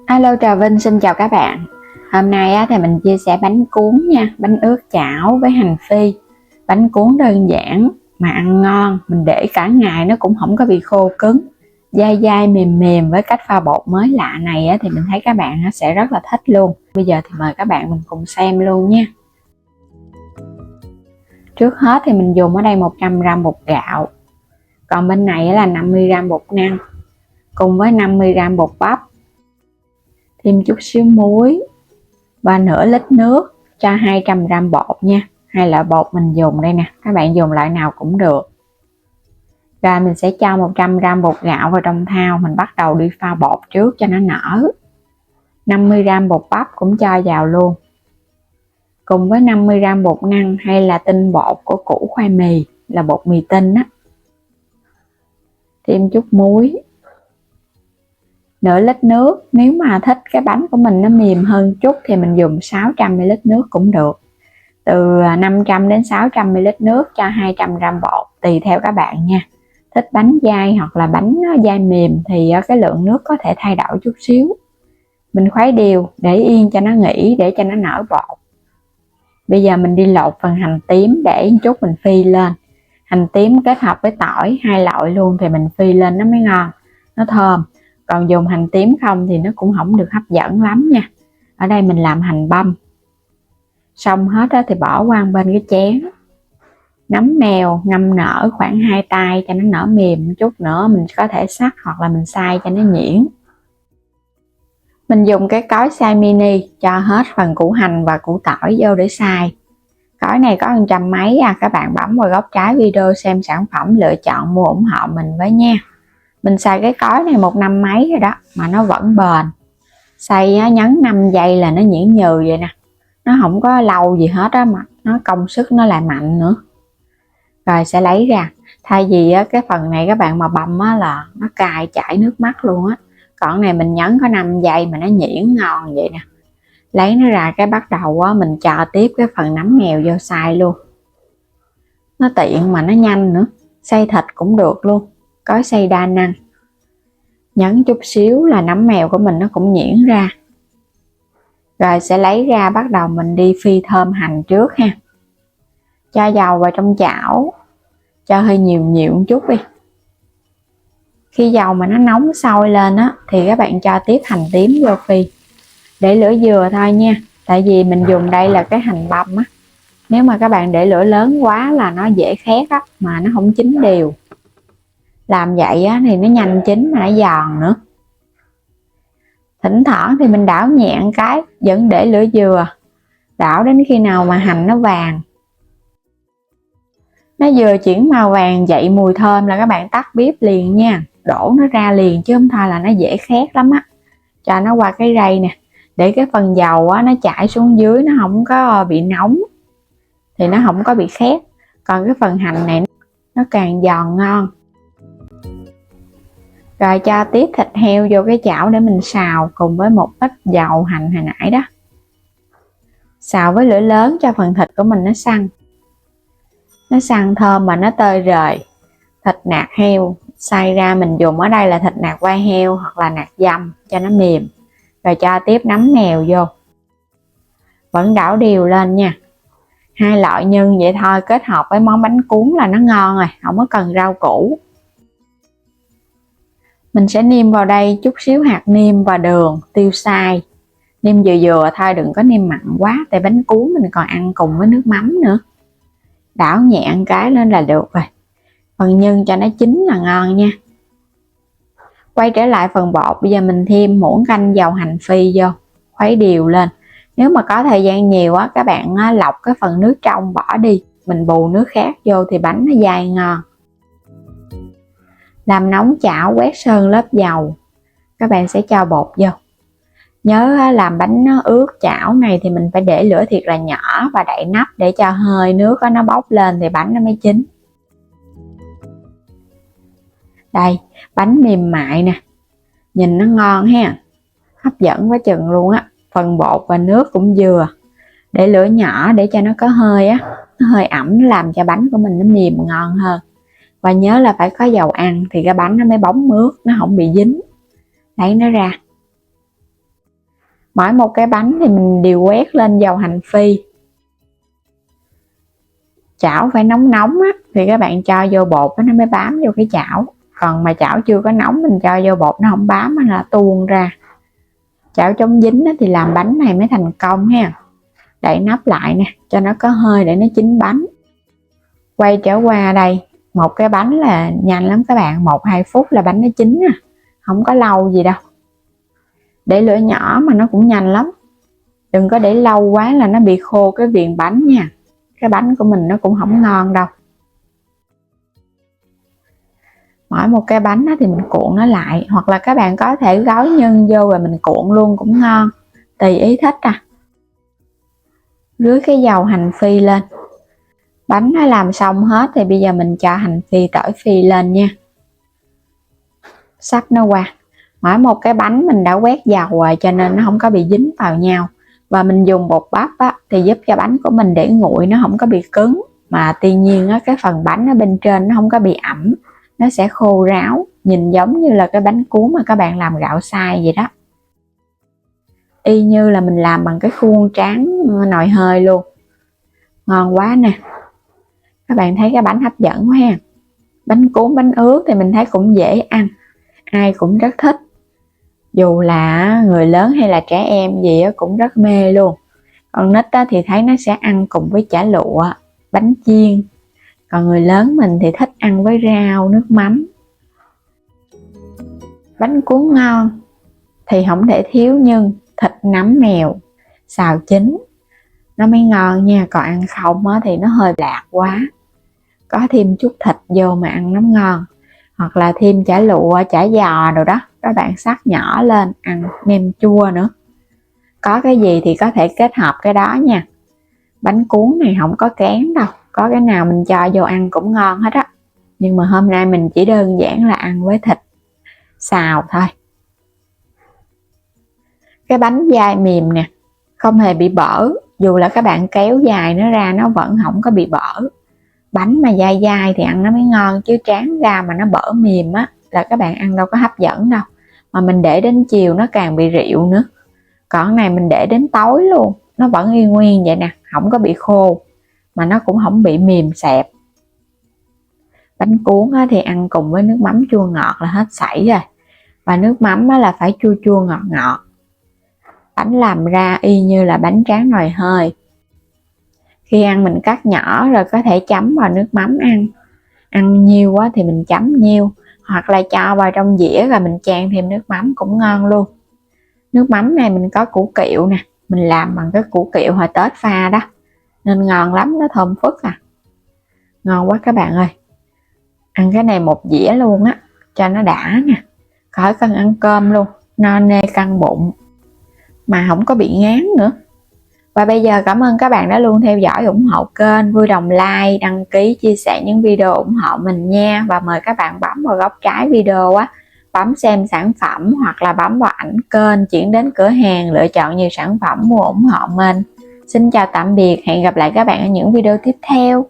Alo, Trà Vinh xin chào các bạn. Hôm nay thì mình chia sẻ bánh cuốn nha, bánh ướt chảo với hành phi. Bánh cuốn đơn giản mà ăn ngon, mình để cả ngày nó cũng không có bị khô cứng, dai dai mềm mềm. Với cách pha bột mới lạ này thì mình thấy các bạn sẽ rất là thích luôn. Bây giờ thì mời các bạn mình cùng xem luôn nha. Trước hết thì mình dùng ở đây 100g bột gạo, còn bên này là 50g bột năng cùng với 50g bột bắp, thêm chút xíu muối và nửa lít nước cho 200g bột nha. Hai loại bột mình dùng đây nè, các bạn dùng loại nào cũng được. Rồi mình sẽ cho 100g bột gạo vào trong thau, mình bắt đầu đi pha bột trước cho nó nở. 50g bột bắp cũng cho vào luôn, cùng với 50g bột năng hay là tinh bột của củ khoai mì, là bột mì tinh á. Thêm chút muối, nửa lít nước. Nếu mà thích cái bánh của mình nó mềm hơn chút thì mình dùng 600ml nước cũng được. Từ 500 đến 600ml nước cho 200g bột, tùy theo các bạn nha. Thích bánh dai hoặc là bánh dai mềm thì cái lượng nước có thể thay đổi chút xíu. Mình khuấy đều để yên cho nó nghỉ, để cho nó nở bột. Bây giờ mình đi lột phần hành tím để chút mình phi lên. Hành tím kết hợp với tỏi, hai loại luôn thì mình phi lên nó mới ngon, nó thơm. Còn dùng hành tím không thì nó cũng không được hấp dẫn lắm nha. Ở đây mình làm hành băm. Xong hết thì bỏ qua bên cái chén. Nấm mèo ngâm nở khoảng 2 tay cho nó nở mềm chút nữa, mình có thể sắc hoặc là mình xay cho nó nhuyễn. Mình dùng cái cối xay mini cho hết phần củ hành và củ tỏi vô để xay. Cối này có 100 mấy các bạn bấm vào góc trái video xem sản phẩm, lựa chọn mua ủng hộ mình với nha. Mình xài cái cối này 1 năm mấy rồi đó mà nó vẫn bền. Xay nhấn 5 giây là nó nhuyễn nhừ vậy nè, nó không có lâu gì hết á, mà nó công sức nó lại mạnh nữa. Rồi sẽ lấy ra. Thay vì cái phần này các bạn mà băm là nó cay chảy nước mắt luôn á, còn này mình nhấn có 5 giây mà nó nhuyễn ngon vậy nè. Lấy nó ra cái bắt đầu mình cho tiếp cái phần nấm mèo vô xay luôn, nó tiện mà nó nhanh nữa. Xay thịt cũng được luôn, có xay đa năng. Nhấn chút xíu là nấm mèo của mình nó cũng nhuyễn ra. Rồi sẽ lấy ra, bắt đầu mình đi phi thơm hành trước ha. Cho dầu vào trong chảo, cho hơi nhiều nhiều một chút đi. Khi dầu mà nó nóng sôi lên thì các bạn cho tiếp hành tím vô phi. Để lửa vừa thôi nha, tại vì mình dùng đây là cái hành băm á. Nếu mà các bạn để lửa lớn quá là nó dễ khét mà nó không chín đều. Làm vậy thì nó nhanh chín mà nó giòn nữa. Thỉnh thoảng thì mình đảo nhẹ cái, vẫn để lửa vừa. Đảo đến khi nào mà hành nó vàng, nó vừa chuyển màu vàng dậy mùi thơm là các bạn tắt bếp liền nha. Đổ nó ra liền chứ không thôi là nó dễ khét lắm á. Cho nó qua cái rây nè, để cái phần dầu nó chảy xuống dưới, nó không có bị nóng thì nó không có bị khét. Còn cái phần hành này nó càng giòn ngon. Rồi cho tiếp thịt heo vô cái chảo để mình xào cùng với một ít dầu hành hồi nãy đó. Xào với lửa lớn cho phần thịt của mình nó săn. Nó săn thơm mà nó tơi rời. Thịt nạc heo xay ra mình dùng ở đây là thịt nạc quai heo hoặc là nạc dăm cho nó mềm. Rồi cho tiếp nấm mèo vô. Vẫn đảo đều lên nha. Hai loại nhân vậy thôi, kết hợp với món bánh cuốn là nó ngon rồi, không có cần rau củ. Mình sẽ nêm vào đây chút xíu hạt nêm và đường, tiêu xay. Nêm vừa vừa thôi, đừng có nêm mặn quá, tại bánh cuốn mình còn ăn cùng với nước mắm nữa. Đảo nhẹ cái lên là được rồi. Phần nhân cho nó chín là ngon nha. Quay trở lại phần bột, bây giờ mình thêm muỗng canh dầu hành phi vô, khuấy đều lên. Nếu mà có thời gian nhiều các bạn lọc cái phần nước trong bỏ đi, mình bù nước khác vô thì bánh nó dai ngon. Làm nóng chảo, quét sơn lớp dầu, các bạn sẽ cho bột vô. Nhớ làm bánh ướt chảo này thì mình phải để lửa thiệt là nhỏ và đậy nắp để cho hơi nước nó bốc lên thì bánh nó mới chín. Đây, bánh mềm mại nè, nhìn nó ngon ha, hấp dẫn quá chừng luôn á. Phần bột và nước cũng vừa. Để lửa nhỏ để cho nó có hơi nó hơi ẩm, nó làm cho bánh của mình nó mềm ngon hơn. Và nhớ là phải có dầu ăn thì cái bánh nó mới bóng mướt, nó không bị dính. Lấy nó ra. Mỗi một cái bánh thì mình đều quét lên dầu hành phi. Chảo phải nóng nóng á, thì các bạn cho vô bột nó mới bám vô cái chảo. Còn mà chảo chưa có nóng mình cho vô bột nó không bám, mà là tuôn ra. Chảo chống dính thì làm bánh này mới thành công ha. Đậy nắp lại nè, cho nó có hơi để nó chín bánh. Quay trở qua đây, một cái bánh là nhanh lắm các bạn, 1-2 phút là bánh nó chín à, không có lâu gì đâu. Để lửa nhỏ mà nó cũng nhanh lắm. Đừng có để lâu quá là nó bị khô cái viền bánh nha. Cái bánh của mình nó cũng không ngon đâu. Mỗi một cái bánh thì mình cuộn nó lại, hoặc là các bạn có thể gói nhân vô rồi mình cuộn luôn cũng ngon, tùy ý thích à. Rưới cái dầu hành phi lên. Bánh nó làm xong hết thì bây giờ mình cho hành phi, tỏi phi lên nha. Sắp nó qua. Mỗi một cái bánh mình đã quét dầu rồi cho nên nó không có bị dính vào nhau. Và mình dùng bột bắp á, thì giúp cho bánh của mình để nguội nó không có bị cứng. Mà tuy nhiên á, cái phần bánh ở bên trên nó không có bị ẩm, nó sẽ khô ráo, nhìn giống như là cái bánh cuốn mà các bạn làm gạo xay vậy đó. Y như là mình làm bằng cái khuôn tráng nồi hơi luôn. Ngon quá nè. Các bạn thấy cái bánh hấp dẫn quá ha. Bánh cuốn, bánh ướt thì mình thấy cũng dễ ăn, ai cũng rất thích. Dù là người lớn hay là trẻ em gì cũng rất mê luôn. Con nít thì thấy nó sẽ ăn cùng với chả lụa, bánh chiên. Còn người lớn mình thì thích ăn với rau, nước mắm. Bánh cuốn ngon thì không thể thiếu nhân, thịt nấm mèo, xào chín nó mới ngon nha. Còn ăn không thì nó hơi lạc quá. Có thêm chút thịt vô mà ăn nó ngon. Hoặc là thêm chả lụa, chả giò rồi đó, các bạn xắt nhỏ lên ăn nem chua nữa. Có cái gì thì có thể kết hợp cái đó nha. Bánh cuốn này không có kén đâu, có cái nào mình cho vô ăn cũng ngon hết á. Nhưng mà hôm nay mình chỉ đơn giản là ăn với thịt xào thôi. Cái bánh dai mềm nè, không hề bị bở. Dù là các bạn kéo dài nó ra nó vẫn không có bị bở. Bánh mà dai dai thì ăn nó mới ngon, chứ tráng ra mà nó bở mềm á là các bạn ăn đâu có hấp dẫn đâu. Mà mình để đến chiều nó càng bị rệu nữa. Còn cái này mình để đến tối luôn, nó vẫn y nguyên vậy nè, không có bị khô mà nó cũng không bị mềm xẹp. Bánh cuốn thì ăn cùng với nước mắm chua ngọt là hết sảy rồi. Và nước mắm là phải chua chua ngọt ngọt. Bánh làm ra y như là bánh tráng nồi hơi. Khi ăn mình cắt nhỏ rồi có thể chấm vào nước mắm ăn. Ăn nhiều quá thì mình chấm nhiều, hoặc là cho vào trong dĩa rồi mình chan thêm nước mắm cũng ngon luôn. Nước mắm này mình có củ kiệu nè, mình làm bằng cái củ kiệu hồi Tết pha đó, nên ngon lắm, nó thơm phức à. Ngon quá các bạn ơi. Ăn cái này một dĩa luôn á, cho nó đã nè. Khỏi cần ăn cơm luôn, no nê căng bụng, mà không có bị ngán nữa. Và bây giờ cảm ơn các bạn đã luôn theo dõi ủng hộ kênh, vui lòng like, đăng ký, chia sẻ những video ủng hộ mình nha. Và mời các bạn bấm vào góc trái video bấm xem sản phẩm hoặc là bấm vào ảnh kênh, chuyển đến cửa hàng, lựa chọn nhiều sản phẩm mua ủng hộ mình. Xin chào tạm biệt, hẹn gặp lại các bạn ở những video tiếp theo.